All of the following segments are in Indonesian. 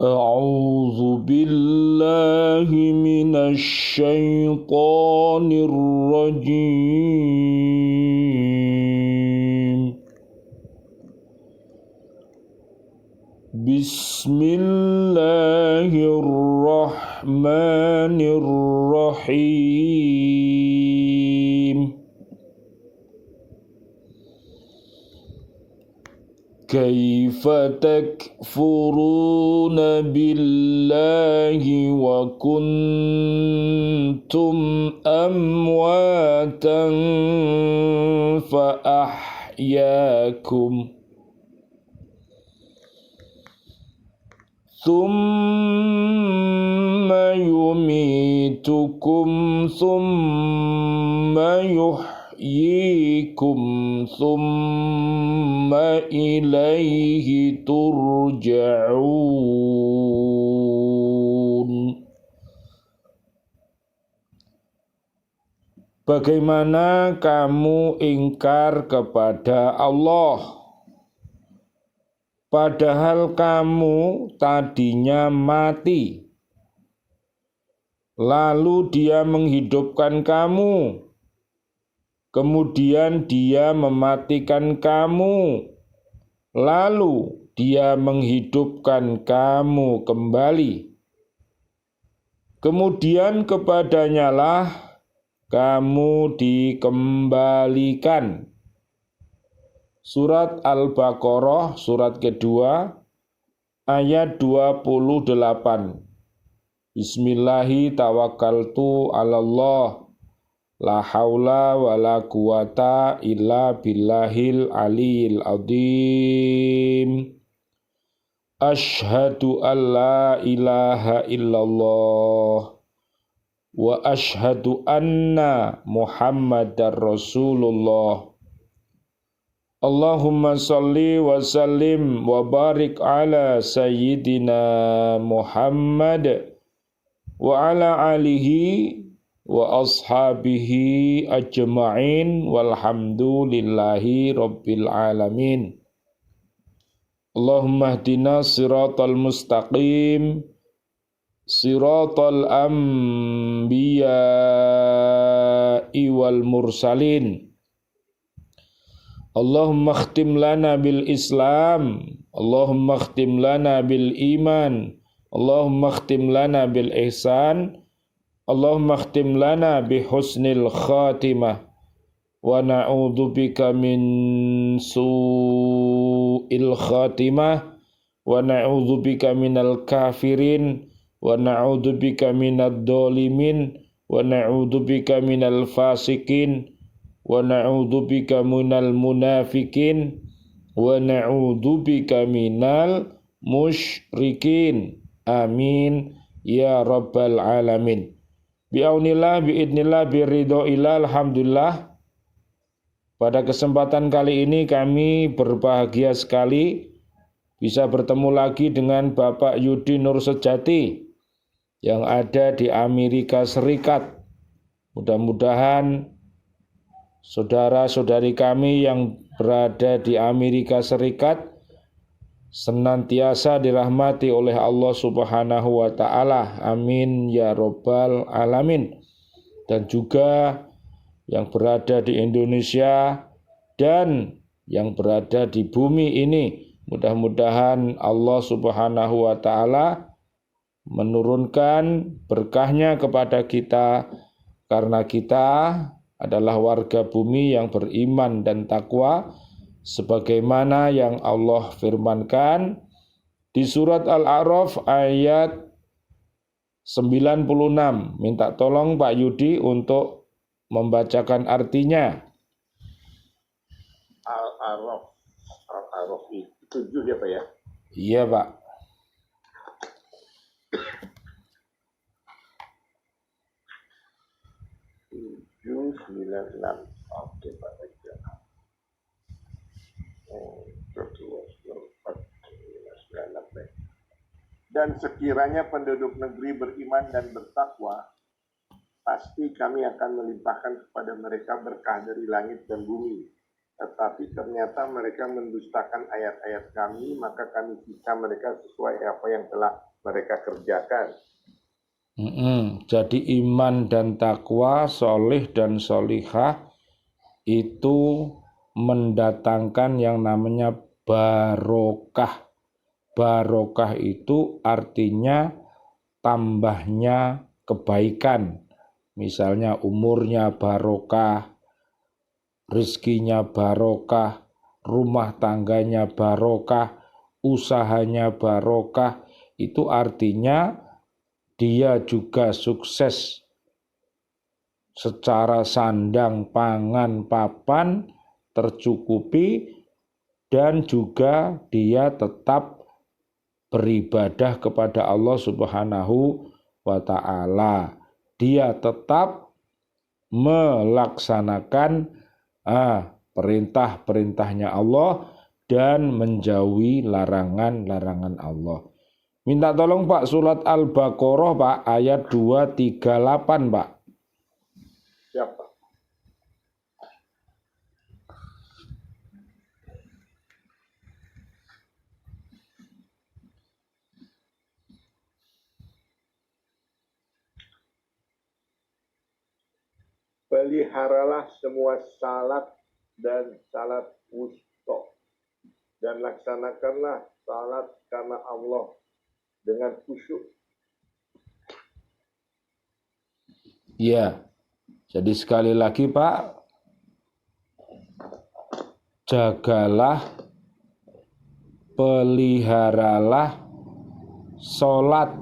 أعوذ بالله من الشيطان الرجيم بسم الله الرحمن الرحيم كيف تكفرون بالله وكنتم أمواتا فأحياكم ثم يميتكم ثم يحييكم ثم إليه ترجعون. Bagaimana kamu ingkar kepada Allah, padahal kamu tadinya mati, lalu Dia menghidupkan kamu, kemudian Dia mematikan kamu, lalu Dia menghidupkan kamu kembali, kemudian kepadanya lah kamu dikembalikan. Surat Al-Baqarah, surat kedua, ayat 28. Bismillahi tawakkaltu 'alallah, la haula wa la quwata illa billahil aliyil azim. Asyhadu an la ilaha illallah wa asyhadu anna Muhammadar Rasulullah. Allahumma salli wa sallim wa barik ala sayyidina Muhammad wa ala alihi wa ashabihi ajma'in walhamdulillahi rabbil alamin. Allahumma hdina siratal mustaqim, siratal anbiya'i wal mursalin. Allahumma khtim lana bil Islam, Allahumma khtim lana bil iman, Allahumma khtim lana bil ihsan, Allahumma khtim lana bi husnil khatimah, wa na'udzubika min su'il khatimah, wa na'udzubika minal kafirin, wa na'udzubika minad dhalimin, wa na'udzubika minal fasikin, wa na'udzubika minal munafikin, wa na'udzubika minal musyrikin. Amin ya rabbal alamin. Bi'aunillah, bi'idnillah, biridhoillah, alhamdulillah. Pada kesempatan kali ini kami berbahagia sekali bisa bertemu lagi dengan Bapak Yudi Nur Sejati yang ada di Amerika Serikat. Mudah-mudahan saudara-saudari kami yang berada di Amerika Serikat senantiasa dirahmati oleh Allah Subhanahu wa Ta'ala. Amin ya rabbal alamin. Dan juga yang berada di Indonesia dan yang berada di bumi ini, mudah-mudahan Allah Subhanahu wa Ta'ala menurunkan berkahnya kepada kita, karena kita adalah warga bumi yang beriman dan takwa, sebagaimana yang Allah firmankan di surat Al-A'raf ayat 96. Minta tolong Pak Yudi untuk membacakan artinya. Al-A'raf itu 7 ya Pak ya? Iya Pak. 796. Oke Pak, baik. 4, dan sekiranya penduduk negeri beriman dan bertakwa, pasti kami akan melimpahkan kepada mereka berkah dari langit dan bumi. Tetapi ternyata mereka mendustakan ayat-ayat kami, maka kami siksa mereka sesuai apa yang telah mereka kerjakan. Jadi iman dan takwa, solih dan solihah itu mendatangkan yang namanya barokah. Barokah itu artinya tambahnya kebaikan. Misalnya umurnya barokah, rezekinya barokah, rumah tangganya barokah, usahanya barokah. Itu artinya dia juga sukses secara sandang, pangan, papan, tercukupi, dan juga dia tetap beribadah kepada Allah Subhanahu wa ta'ala. Dia tetap melaksanakan perintah-perintahnya Allah dan menjauhi larangan-larangan Allah. Minta tolong Pak, surat Al-Baqarah Pak, ayat 238 Pak. Siapa? Peliharalah semua salat dan salat wusta, dan laksanakanlah salat karena Allah dengan khusyuk. Ya, jadi sekali lagi Pak, jagalah, peliharalah sholat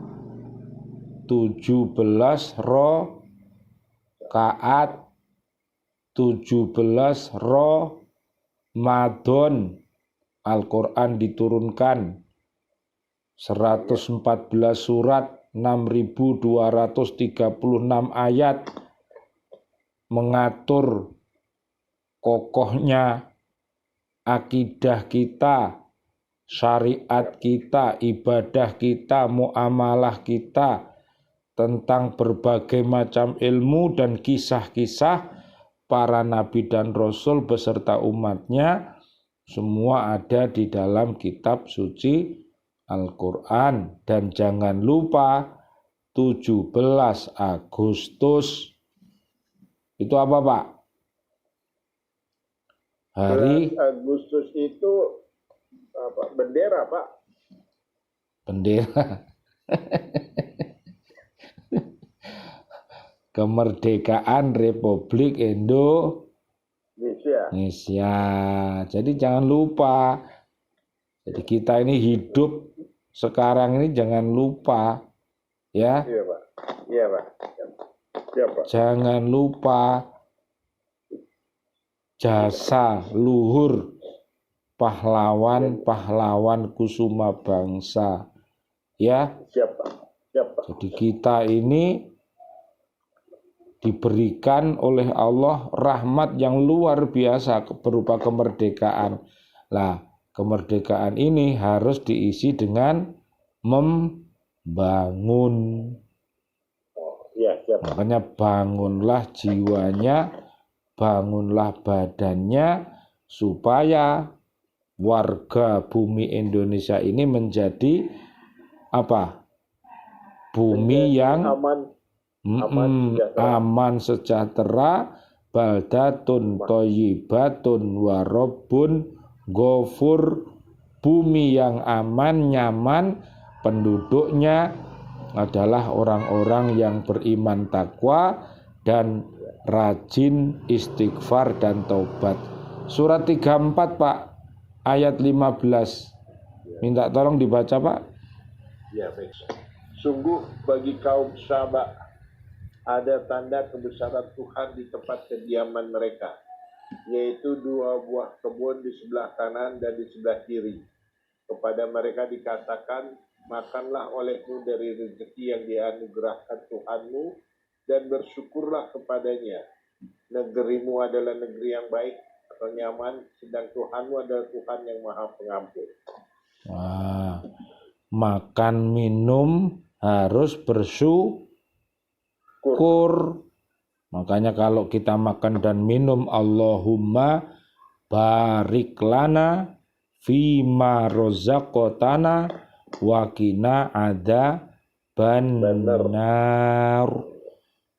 17 rakaat 17 Ramadan. Al-Quran diturunkan 114 surat, 6.236 ayat, mengatur kokohnya akidah kita, syariat kita, ibadah kita, muamalah kita, tentang berbagai macam ilmu dan kisah-kisah para nabi dan rasul beserta umatnya, semua ada di dalam kitab suci Al-Quran. Dan jangan lupa 17 Agustus itu apa Pak? Hari Agustus itu apa? Bendera Pak. Bendera. Kemerdekaan Republik Indonesia. Jadi jangan lupa. Jadi kita ini hidup sekarang ini jangan lupa, ya. Iya Pak. Iya Pak. Iya Pak. Jangan lupa jasa luhur pahlawan-pahlawan kusuma bangsa, ya. Siapa? Jadi kita ini diberikan oleh Allah rahmat yang luar biasa berupa kemerdekaan. Lah, kemerdekaan ini harus diisi dengan membangun. Makanya bangunlah jiwanya, bangunlah badannya, supaya warga bumi Indonesia ini menjadi apa? Bumi yang aman sejahtera, baldatun thayyibatun warobun ghafur, bumi yang aman, nyaman, penduduknya adalah orang-orang yang beriman takwa dan rajin istighfar dan taubat. Surat 34 Pak, ayat 15. Minta tolong dibaca Pak. Ya, baik. Sungguh bagi kaum Sabah ada tanda kebesaran Tuhan di tempat kediaman mereka, yaitu 2 buah kebun di sebelah kanan dan di sebelah kiri. Kepada mereka dikatakan, makanlah olehmu dari rezeki yang dianugerahkan Tuhanmu dan bersyukurlah kepadanya. Negerimu adalah negeri yang baik atau nyaman, sedang Tuhanmu adalah Tuhan yang Maha Pengampun. Wah, makan minum harus bersyukur. Makanya kalau kita makan dan minum, Allahumma barik lana fima rozaqotana Wakina ada benar.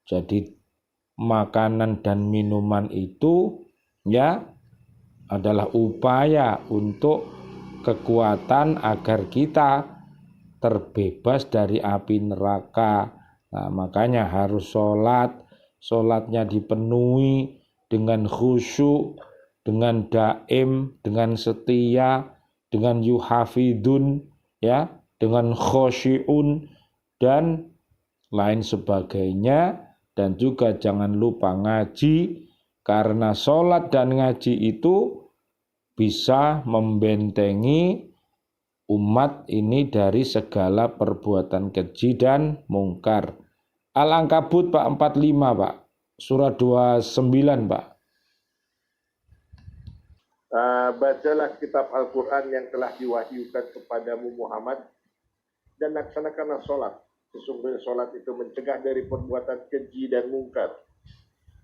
Jadi makanan dan minuman itu ya adalah upaya untuk kekuatan agar kita terbebas dari api neraka. Nah, makanya harus sholatnya dipenuhi dengan khusyuk, dengan daim, dengan setia, dengan yuhafidun, ya, dengan khosyiun dan lain sebagainya. Dan juga jangan lupa ngaji, karena sholat dan ngaji itu bisa membentengi umat ini dari segala perbuatan keji dan mungkar. Al-Ankabut Pak 45 Pak, surah 29 Pak. Bacalah kitab Al-Quran yang telah diwahyukan kepadamu Muhammad dan laksanakanlah sholat. Sesungguhnya sholat itu mencegah dari perbuatan keji dan mungkar.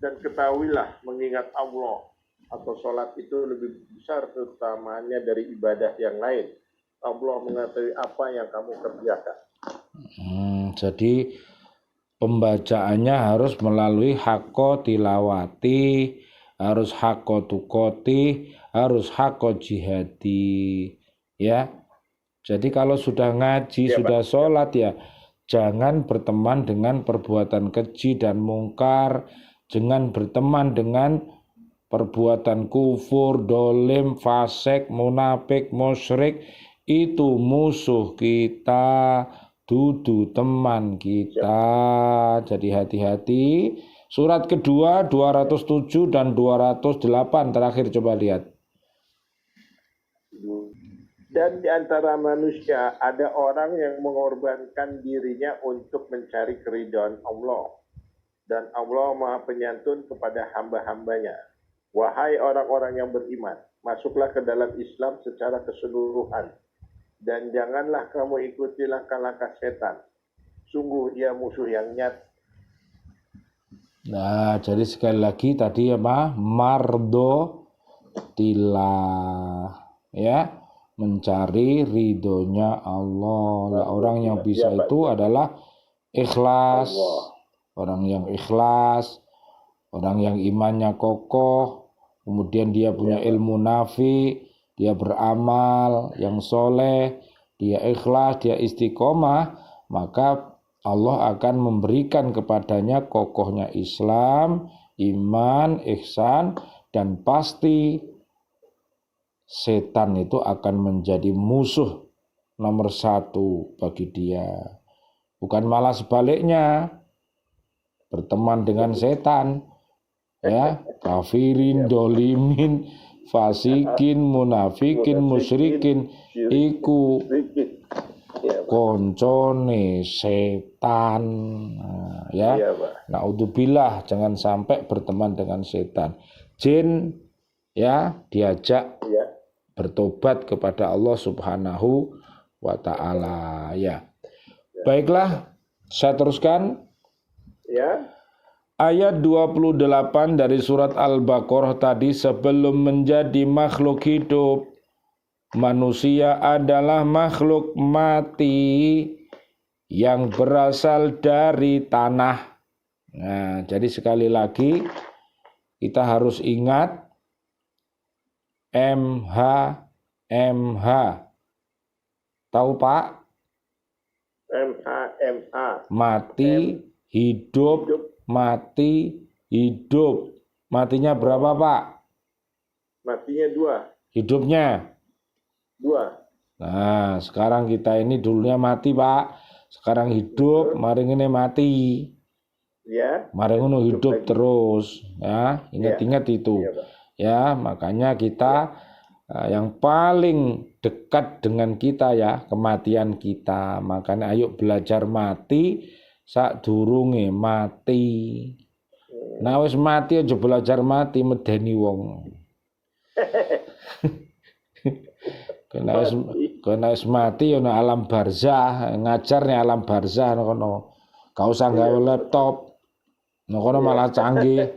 Dan ketahuilah mengingat Allah atau sholat itu lebih besar keutamaannya dari ibadah yang lain. Allah mengetahui apa yang kamu kerjakan. Jadi pembacaannya harus melalui hakko tilawati, harus hakko tukoti, harus hakko jihadi. Ya. Jadi kalau sudah ngaji, sudah sholat ya, jangan berteman dengan perbuatan keji dan mungkar, jangan berteman dengan perbuatan kufur, dolim, fasik, munafik, musyrik. Itu musuh kita, dudu teman kita. Jadi hati-hati. Surat kedua 207 dan 208 terakhir coba lihat. Dan di antara manusia ada orang yang mengorbankan dirinya untuk mencari keridhaan Allah. Dan Allah Maha Penyantun kepada hamba-hambanya. Wahai orang-orang yang beriman, masuklah ke dalam Islam secara keseluruhan. Dan janganlah kamu ikuti langkah-langkah setan. Sungguh dia musuh yang nyata. Nah, jadi sekali lagi tadi apa? Mardo tilah. Ya. Mencari ridhonya Allah. Nah, orang yang bisa itu adalah ikhlas. Orang yang ikhlas, orang yang imannya kokoh, kemudian dia punya ilmu nafi, dia beramal yang soleh, dia ikhlas, dia istiqomah, maka Allah akan memberikan kepadanya kokohnya Islam, iman, ihsan, dan pasti setan itu akan menjadi musuh nomor satu bagi dia. Bukan malah sebaliknya, berteman dengan setan, ya, kafirin, dolimin, fasikin, munafikin, musyrikin, iku koncone setan. Nah, ya, naudzubillah, jangan sampai berteman dengan setan. Jin, ya, diajak bertobat kepada Allah Subhanahu wa ta'ala. Ya. Baiklah, saya teruskan. Ya. Ayat 28 dari surat Al-Baqarah tadi, sebelum menjadi makhluk hidup, manusia adalah makhluk mati yang berasal dari tanah. Nah, jadi sekali lagi kita harus ingat MH. Tahu Pak? MH. Mati, hidup, mati, hidup. Matinya berapa Pak? Matinya 2. Hidupnya? 2. Nah, sekarang kita ini dulunya mati Pak. Sekarang hidup, mari ini mati. Ya. Mari ngono hidup lagi terus. Ya, ingat-ingat itu. Ya, makanya kita yang paling dekat dengan kita ya, kematian kita. Makanya ayo belajar mati sadurunge mati. Nah wis mati aja belajar mati medeni wong. Kena wis mati ya nang alam barzah, ngajar nih alam barzah kono. Gak usah gawe laptop. Nah kono malah canggih.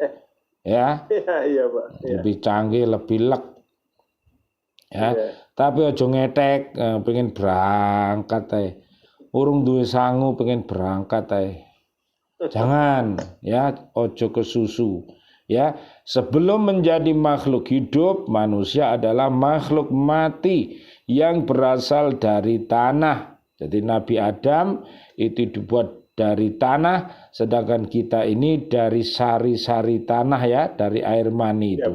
Ya, Iya Pak. lebih canggih, lebih lek. Ya, Tapi aja ngetek, pengen berangkat ae. Urung duwe sangu pengen berangkat ae. Jangan ya, ojo kesusu. Ya, sebelum menjadi makhluk hidup, manusia adalah makhluk mati yang berasal dari tanah. Jadi Nabi Adam itu dibuat dari tanah, sedangkan kita ini dari sari-sari tanah ya, dari air mani itu.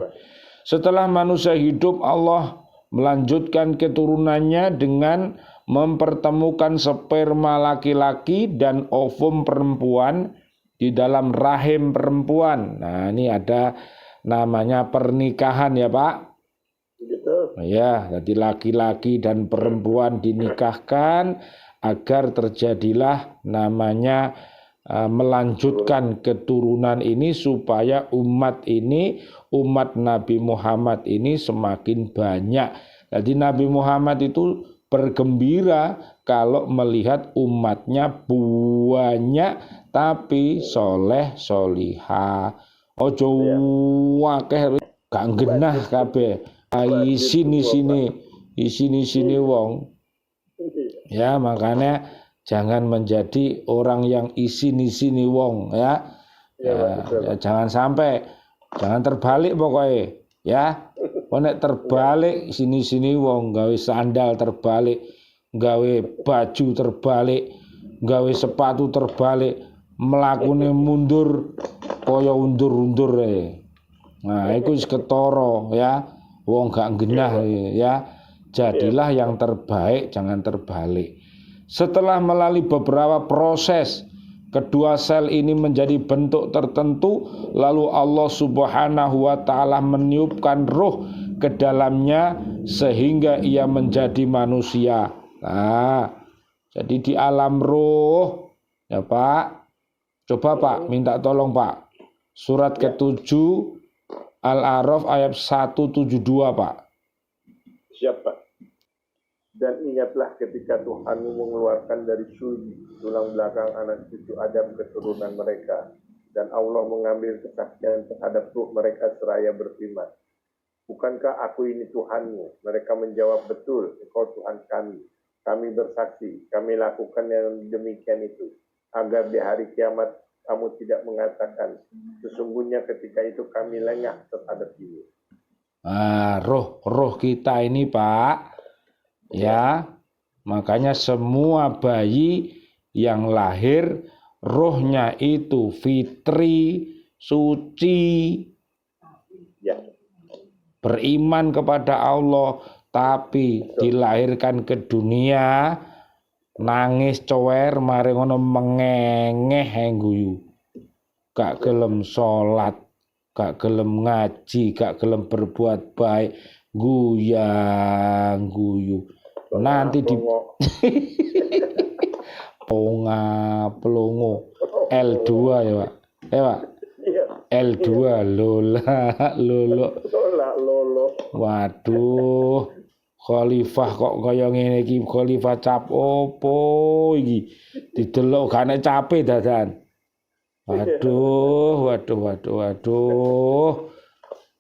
Setelah manusia hidup, Allah melanjutkan keturunannya dengan mempertemukan sperma laki-laki dan ovum perempuan di dalam rahim perempuan. Nah, ini ada namanya pernikahan ya, Pak. Gitu. Ya, jadi laki-laki dan perempuan dinikahkan agar terjadilah namanya melanjutkan keturunan ini supaya umat Nabi Muhammad ini semakin banyak. Jadi Nabi Muhammad itu bergembira kalau melihat umatnya banyak tapi soleh solihah. Ojo wakeh gak genah kabeh. Sini wong. Ya, makanya jangan menjadi orang yang isini wong ya. Ya, jangan sampai, jangan terbalik pokoknya ya. Nek terbalik sini wong, gawe sandal terbalik, gawe baju terbalik, gawe sepatu terbalik, mlakune mundur kaya undur-undur Nah, iku wis ketara ya. Wong gak genah ya. Jadilah yang terbaik, jangan terbalik. Setelah melalui beberapa proses, kedua sel ini menjadi bentuk tertentu, lalu Allah Subhanahu wa Ta'ala meniupkan ruh ke dalamnya sehingga ia menjadi manusia. Nah, jadi di alam ruh ya Pak. Coba Pak, minta tolong Pak. Surat ke-7 Al-A'raf ayat 172 Pak. Siapa? Dan ingatlah ketika Tuhanmu mengeluarkan dari sulbi tulang belakang anak cucu Adam keturunan mereka, dan Allah mengambil kesaksian terhadap ruh mereka seraya berfirman, bukankah aku ini Tuhanmu? Mereka menjawab, betul, engkau Tuhan kami. Kami bersaksi, kami lakukan yang demikian itu, agar di hari kiamat kamu tidak mengatakan, sesungguhnya ketika itu kami lengah terhadap ini. Roh kita ini Pak, ya, makanya semua bayi yang lahir rohnya itu fitri, suci, ya, beriman kepada Allah, tapi dilahirkan ke dunia nangis cower mari ngono mengengeh guyu, gak gelem salat, gak gelem ngaji, gak gelem berbuat baik, guyang guyu. Nanti di pelongo L2 ya Pak. Pak. L2 lolo. Waduh. Khalifah kok kaya ngene iki, khalifah cap opo iki? Didelok gak nek cape dadan. Waduh.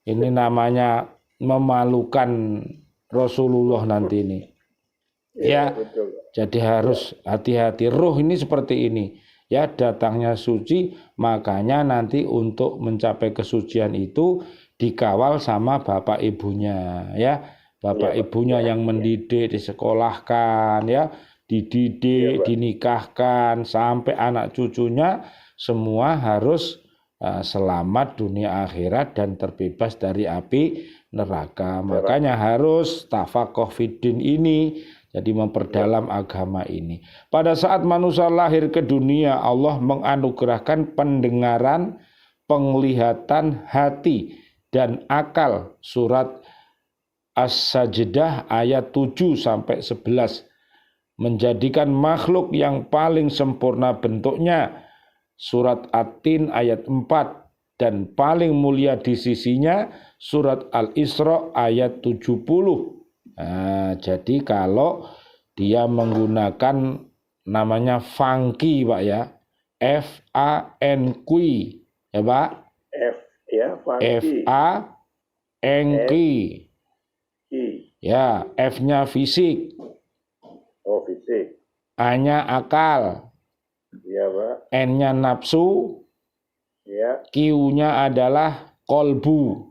Ini namanya memalukan Rasulullah nanti ini. Ya, jadi harus hati-hati. Ruh ini seperti ini. Ya, datangnya suci, makanya nanti untuk mencapai kesucian itu dikawal sama bapak ibunya, ya. Bapak ibunya yang mendidik, disekolahkan, ya, dididik, dinikahkan, sampai anak cucunya semua harus selamat dunia akhirat dan terbebas dari api neraka. Makanya harus tafaqoh fiddin ini, jadi memperdalam agama ini. Pada saat manusia lahir ke dunia, Allah menganugerahkan pendengaran, penglihatan, hati, dan akal. Surat As-Sajdah ayat 7-11. Menjadikan makhluk yang paling sempurna bentuknya. Surat At-Tin ayat 4. Dan paling mulia di sisinya surat Al-Isra ayat 70. Nah, jadi kalau dia menggunakan namanya funky Pak ya, F-A-N-Q ya Pak, F ya, funky. F-A-N-Q Ya, F-nya fisik, Oh, fisik. A-nya akal, Iya, Pak. N-nya nafsu, Iya. Q-nya adalah kolbu.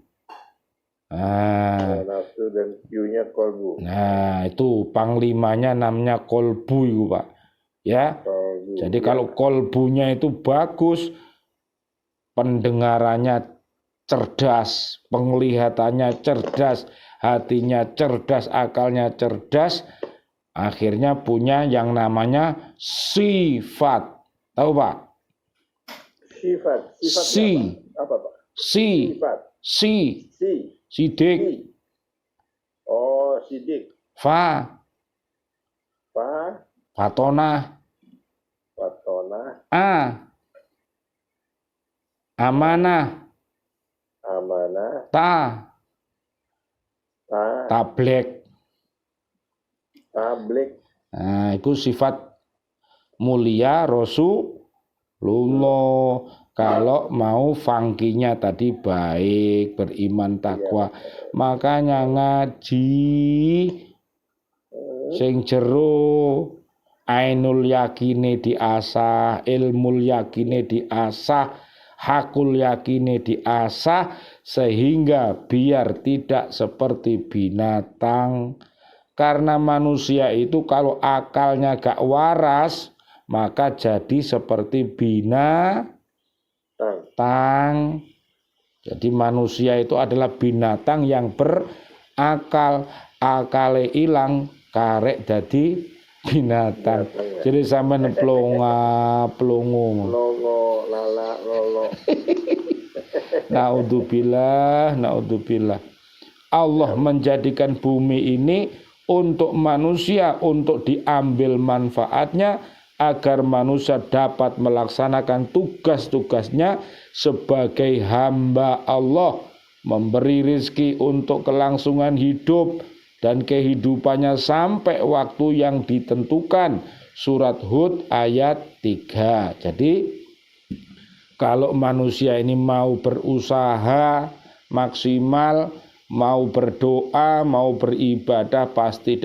Nah, Nafsu dan Q-nya kolbu. nah itu panglimanya namanya kolbu itu, Pak. Ya. Kolbu. Jadi kalau kolbunya itu bagus, pendengarannya cerdas, penglihatannya cerdas, hatinya cerdas, akalnya cerdas, akhirnya punya yang namanya sifat. Tahu, Pak? Sifat. Si. Apa, Pak? Si. Sifat. Si. Sidik. Si. Oh, sidik. Fa. Fa. Fatona. Fatona. A. Amanah. Amanah. Ta. Ta. Tablek. Tablik. Nah, itu sifat mulia Rasulullah. Kalau mau fungsinya tadi baik, beriman, takwa, makanya ngaji sing jero ainul yakine diasah, ilmul yakine diasah, hakul yakine diasah, sehingga biar tidak seperti binatang. Karena manusia itu kalau akalnya gak waras, maka jadi seperti binatang. Jadi manusia itu adalah binatang yang berakal. Akale ilang, karek jadi binatang. Jadi sampean plongo. Lolo, lala, lolo. Naudzubillah. Allah menjadikan bumi ini untuk manusia, untuk diambil manfaatnya, agar manusia dapat melaksanakan tugas-tugasnya sebagai hamba Allah, memberi rizki untuk kelangsungan hidup dan kehidupannya sampai waktu yang ditentukan. Surat Hud ayat 3. Jadi kalau manusia ini mau berusaha maksimal, mau berdoa, mau beribadah, pasti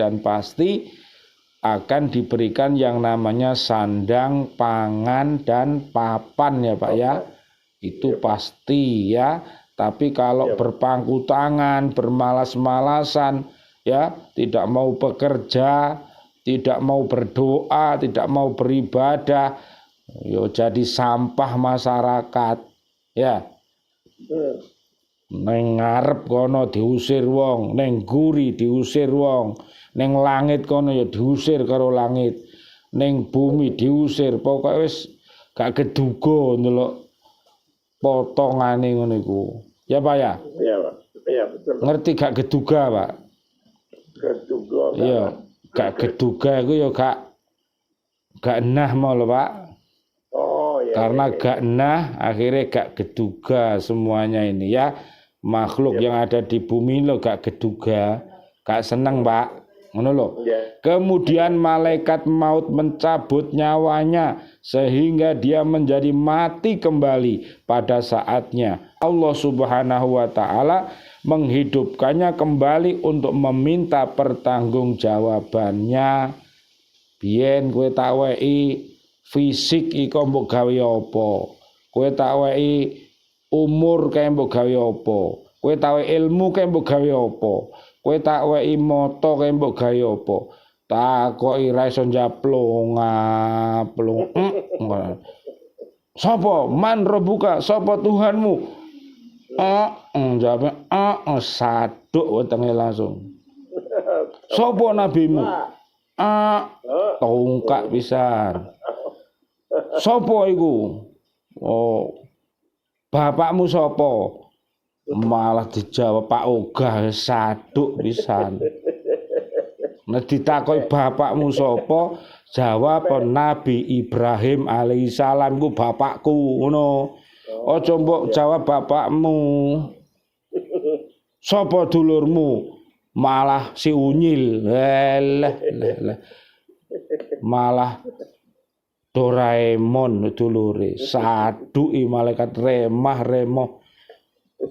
akan diberikan yang namanya sandang, pangan, dan papan ya Pak ya. Itu pasti ya. Tapi kalau berpangku tangan, bermalas-malasan, ya, tidak mau bekerja, tidak mau berdoa, tidak mau beribadah, yo jadi sampah masyarakat ya. Neng ngarep kono diusir wong, neng guri diusir wong, neng langit kono ya diusir karo langit, neng bumi diusir, pokoknya wis gak keduga ndelok potongane ngono iku. Ya Pak ya? Iya, Pak. Iya, betul. Ngerti gak keduga, Pak? Keduga. Iya, gak keduga iku ya gak enah mau lho, Pak. Oh, iya. Karena gak enah akhirnya gak keduga semuanya ini ya. Makhluk yang ada di bumi lo gak keduga, gak seneng Pak, ngono lo. Kemudian malaikat maut mencabut nyawanya sehingga dia menjadi mati kembali pada saatnya. Allah Subhanahu wa taala menghidupkannya kembali untuk meminta pertanggungjawabannya. Biyen kowe tak weki fisik iku mbok gawe apa? Kowe tak weki umur kae mbok gawe apa? Kowe tak weki ilmu kae mbok gawe apa? Kowe tak weki moto kae mbok gawe apa? Takoki ra iso njaplung. Sapa? Man Rabbuka? Sapa Tuhanmu? Jawabnya saduk wetenge langsung. Sapa nabimu? Tongkak pisan. Sapa iku? Oh, bapakmu sapa? Malah dijawab Pak Ogah, saduk pisan. Nek ditakoki bapakmu sapa? Jawab Nabi Ibrahim alaihissalam ku bapakku ngono. Aja mbok jawab bapakmu. Sapa dulurmu? Malah si unyil. Malah Doraemon dulure, saduki malaikat remoh.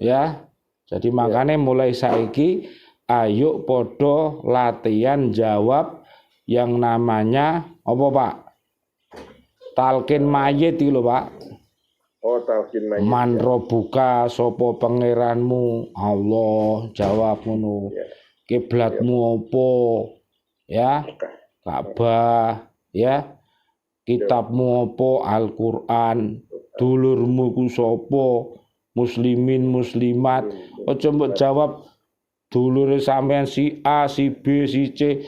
Ya. Jadi makanya mulai saiki ayo podo latihan jawab yang namanya apa Pak? Talqin mayit itu loh Pak. Oh, talqin mayit. Man robuka sopo pangeranmu, Allah, jawab ngono. Kiblatmu opo? Ya, Ka'bah, ya. Kitabmu opo? Al-Qur'an. Dulurmu ku sopo? Muslimin muslimat. Ojo mbok jawab dulure sampean si A, si B, si C.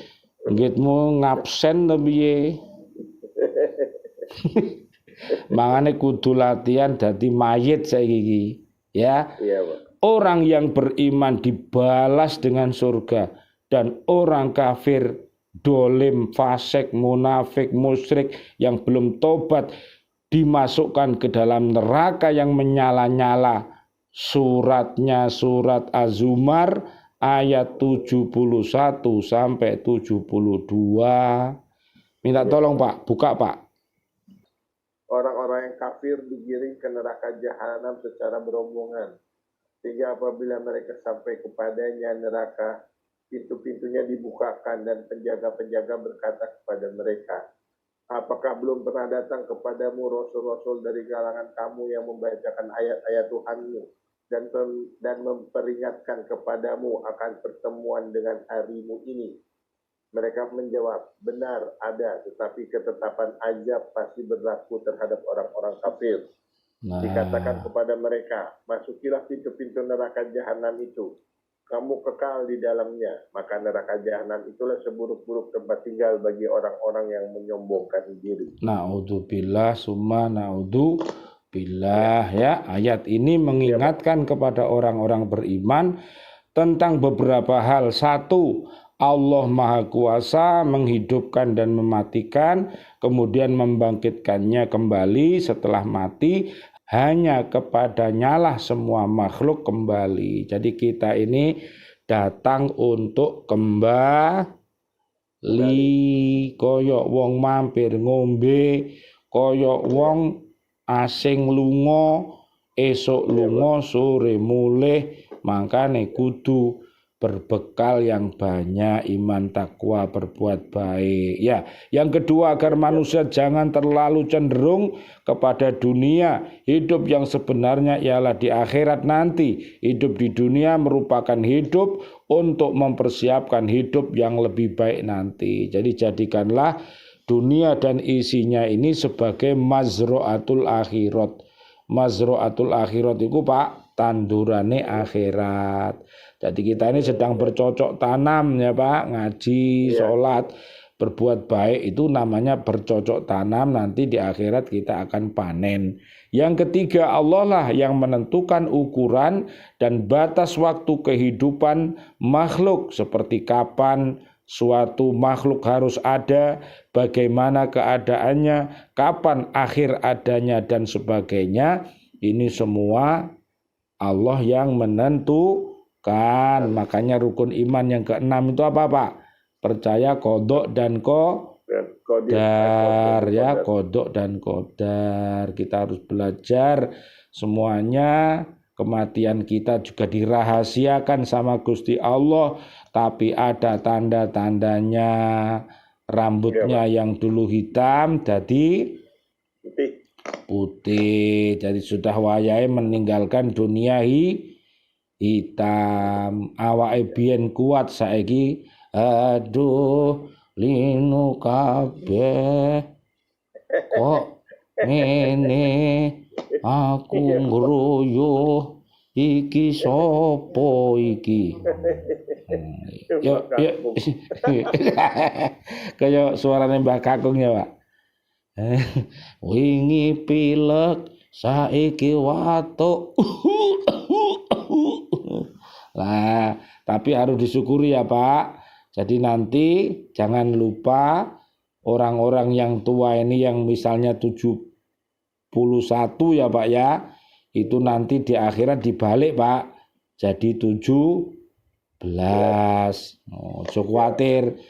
Ngitmu ngabsen to piye? Mangane kudu latihan dadi mayit saiki iki, ya. Iya, Pak. Orang yang beriman dibalas dengan surga dan orang kafir, dolim, fasik, munafik, musyrik yang belum tobat dimasukkan ke dalam neraka yang menyala-nyala. Suratnya surat Az-Zumar ayat 71 sampai 72. Minta tolong Pak, buka Pak. Orang-orang yang kafir digiring ke neraka jahanam secara berombongan. Sehingga apabila mereka sampai kepadanya neraka, pintu-pintunya dibukakan dan penjaga-penjaga berkata kepada mereka, apakah belum pernah datang kepadamu rasul-rasul dari kalangan kamu yang membacakan ayat-ayat Tuhanmu dan memperingatkan kepadamu akan pertemuan dengan harimu ini? Mereka menjawab, benar ada, tetapi ketetapan azab pasti berlaku terhadap orang-orang kafir. Dikatakan kepada mereka, masukilah pintu-pintu neraka jahanam itu. Kamu kekal di dalamnya, maka neraka jahanam itulah seburuk-buruk tempat tinggal bagi orang-orang yang menyombongkan diri. Na'udzubillah summa na'udzubillah, ya. Ayat ini mengingatkan kepada orang-orang beriman tentang beberapa hal. Satu, Allah Maha Kuasa menghidupkan dan mematikan, kemudian membangkitkannya kembali setelah mati. Hanya kepadanyalah semua makhluk kembali. Jadi kita ini datang untuk kembali. Koyok wong mampir ngombe, koyok wong asing lunga, esok lunga sore mulih. Makane kudu berbekal yang banyak, iman, takwa, berbuat baik. Ya, yang kedua, agar manusia jangan terlalu cenderung kepada dunia. Hidup yang sebenarnya ialah di akhirat nanti. Hidup di dunia merupakan hidup untuk mempersiapkan hidup yang lebih baik nanti. Jadi jadikanlah dunia dan isinya ini sebagai mazro'atul akhirat. Mazro'atul akhirat itu Pak, tandurane akhirat. Jadi kita ini sedang bercocok tanam ya Pak, ngaji, sholat, berbuat baik itu namanya bercocok tanam, nanti di akhirat kita akan panen. Yang ketiga, Allah lah yang menentukan ukuran dan batas waktu kehidupan makhluk, seperti kapan suatu makhluk harus ada, bagaimana keadaannya, kapan akhir adanya dan sebagainya. Ini semua Allah yang menentukan. Makanya rukun iman yang keenam itu apa Pak? Percaya qada dan qadar, ya, qada dan qadar. Kita harus belajar semuanya. Kematian kita juga dirahasiakan sama Gusti Allah, tapi ada tanda-tandanya. Rambutnya yang dulu hitam jadi putih. Jadi sudah wayahe meninggalkan dunia hitam. Awake biyen kuat, saiki aduh linu kabeh kok ngene, aku ngruyuh iki sapa iki. Yo kaya suarane Mbah Kakung ya Pak. Wingi pilek saiki watuk. Lah, tapi harus disyukuri ya Pak. Jadi nanti jangan lupa orang-orang yang tua ini yang misalnya 71 ya Pak ya, itu nanti di akhirat dibalik Pak. Jadi 17. Ojo kuwatir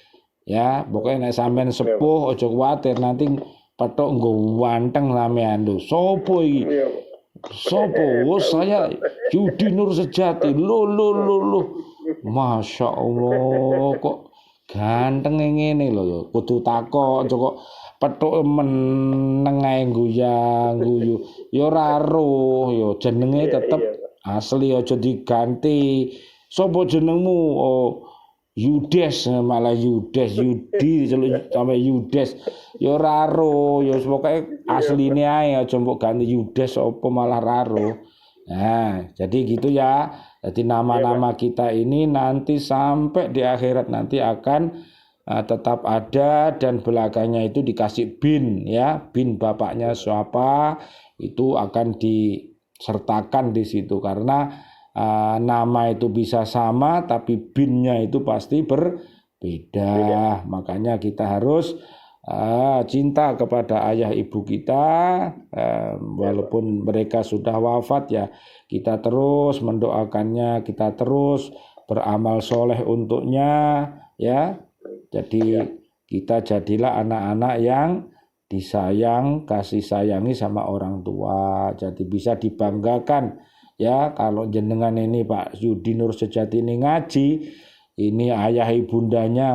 ya, pokoknya nek sampean sepuh ojo kuwatir nanti petok nggo wanteng sampean lho. Sopo iki? Sopo? Oh, saya Yudi Nur Sejati. Loh. Masya Allah, kok ganteng ngene lho. Kudu takok kok petuk meneng ae guyu. Ya ora roh, ya jenenge tetep asli aja diganti. Sopo jenengmu? Oh, Yudes, malah Yudi sampai Yudes. Ya ora roh, ya pokoke asline ae aja mbok ganti Yudes apa malah raro. Nah, jadi gitu ya. Jadi nama-nama kita ini nanti sampai di akhirat nanti akan tetap ada dan belakangnya itu dikasih bin ya, bin bapaknya siapa itu akan disertakan di situ karena nama itu bisa sama tapi binnya itu pasti berbeda. Makanya kita harus cinta kepada ayah ibu kita walaupun mereka sudah wafat ya, kita terus mendoakannya, kita terus beramal soleh untuknya ya. Jadi kita jadilah anak-anak yang disayang, kasih sayangi sama orang tua. Jadi bisa dibanggakan ya kalau jenengan ini Pak Yudi Nur Sejati ini ngaji, ini ayah ibundanya,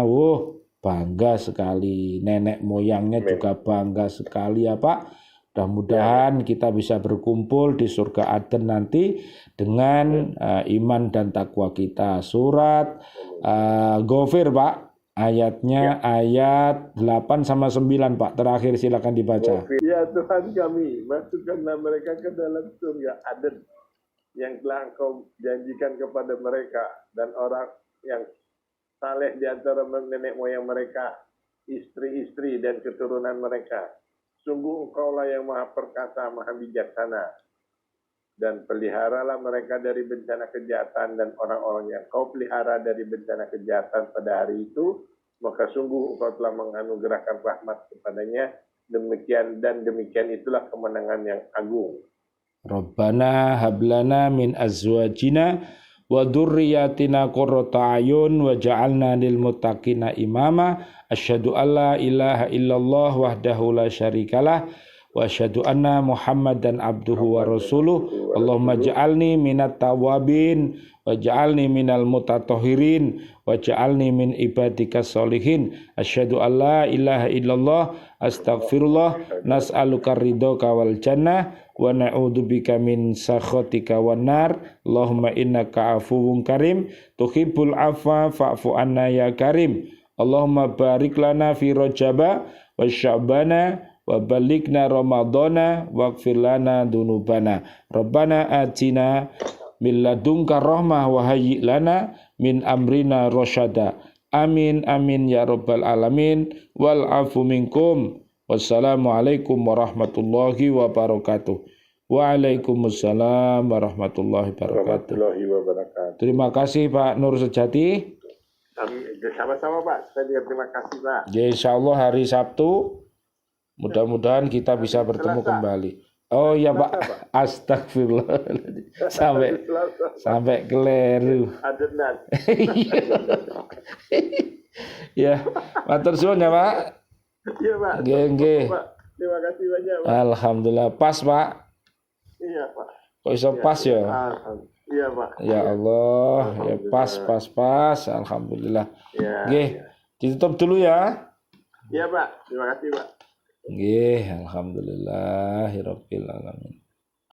bangga sekali, nenek moyangnya juga bangga sekali ya Pak. Mudah-mudahan kita bisa berkumpul di surga Aden nanti dengan iman dan takwa kita. Surat Ghafir Pak, ayatnya ayat 8 sama 9 Pak. Terakhir silakan dibaca. Ya Tuhan kami, masukkanlah mereka ke dalam surga Aden yang telah Engkau janjikan kepada mereka dan orang yang saleh di antara nenek moyang mereka, istri-istri dan keturunan mereka. Sungguh Engkaulah yang maha perkasa, maha bijaksana. Dan peliharalah mereka dari bencana kejahatan dan orang-orang yang Kau pelihara dari bencana kejahatan pada hari itu, maka sungguh Engkau telah menganugerahkan rahmat kepadanya. Demikian itulah kemenangan yang agung. Rabbana hablana min azwajina wa dzurriyyatina qurrata ayun waj'alna lil muttaqina imama. Asyhadu alla ilaha illallah wahdahu la syarikalah wa asyhadu anna Muhammadan abduhu wa rasuluh. Allahumma ja'alni minat tawabin waj'alni minal mutatahhirin waj'alni min ibadikas sholihin. Asyhadu alla ilaha illallah astaghfirullah nas'aluka ridhoka wal jannah wa na'udzubika min sakhatika wan nar. Allahumma innaka afuwun karim tuhibbul afwa fa'fu anna ya karim. Allahumma barik lana fi Rajaba wa Sya'bana wa balighna Ramadhana waghfir lana dzunubana. Rabbana atina min ladunka rahmah wa hayyi lana min amrina rasyada. Amin amin ya rabbal alamin wal afu minkum. Wassalamualaikum warahmatullahi wabarakatuh. Waalaikumsalam warahmatullahi wabarakatuh. Terima kasih Pak Nur Sejati. Sama-sama Pak, saya juga terima kasih Pak. Ya insya Allah hari Sabtu mudah-mudahan kita bisa bertemu kembali. Oh iya Pak, astagfirullah. Sampai keliru. Adenan. Ya, matur suwun ya Pak. Iya Pak. Nggih. Terima kasih banyak Pak. Alhamdulillah pas Pak. Iya Pak. Kok iso pas ya? Iya Pak. Ya Allah, ya pas. Alhamdulillah. Nggih, ditutup dulu ya. Iya Pak. Terima kasih Pak. Nggih, alhamdulillahirabbil alamin.